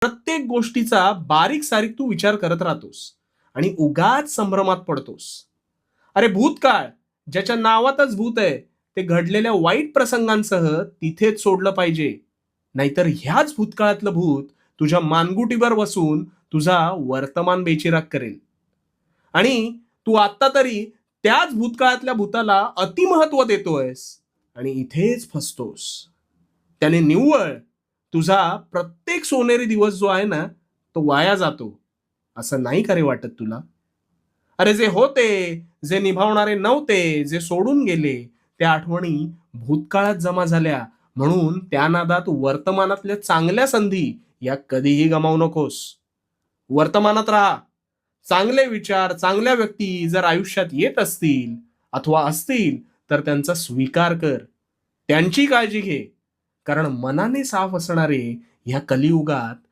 प्रत्येक गोष्टीचा बारीक सारीक तू विचार करत राहतोस आणि उगाच संभ्रमात पडतोस. अरे भूतकाळ ज्याच्या नावातच भूत आहे, ते घडलेल्या वाईट प्रसंगांसह तिथेच सोडलं पाहिजे. नाहीतर ह्याच भूतकाळातलं भूत तुझ्या मानगुटीवर बसून तुझा वर्तमान बेचिराग करेल. आणि तू आत्ता तरी त्याच भूतकाळातल्या भूताला अतिमहत्व देतोयस आणि इथेच फसतोस. त्याने निव्वळ तुझा प्रत्येक सोनेरी दिवस जो आहे ना, तो वाया जातो. असं नाही का रे वाटत तुला? अरे जे होते, जे निभावणारे नव्हते, जे सोडून गेले, त्या आठवणी भूतकाळात जमा झाल्या. म्हणून त्या नादात वर्तमानातल्या चांगल्या संधी या कधीही गमावू नकोस. वर्तमानात राहा. चांगले विचार, चांगल्या व्यक्ती जर आयुष्यात येत असतील अथवा असतील, तर त्यांचा स्वीकार कर. त्यांची काळजी घे. कारण मनाने साफ असणारे ह्या कलियुगात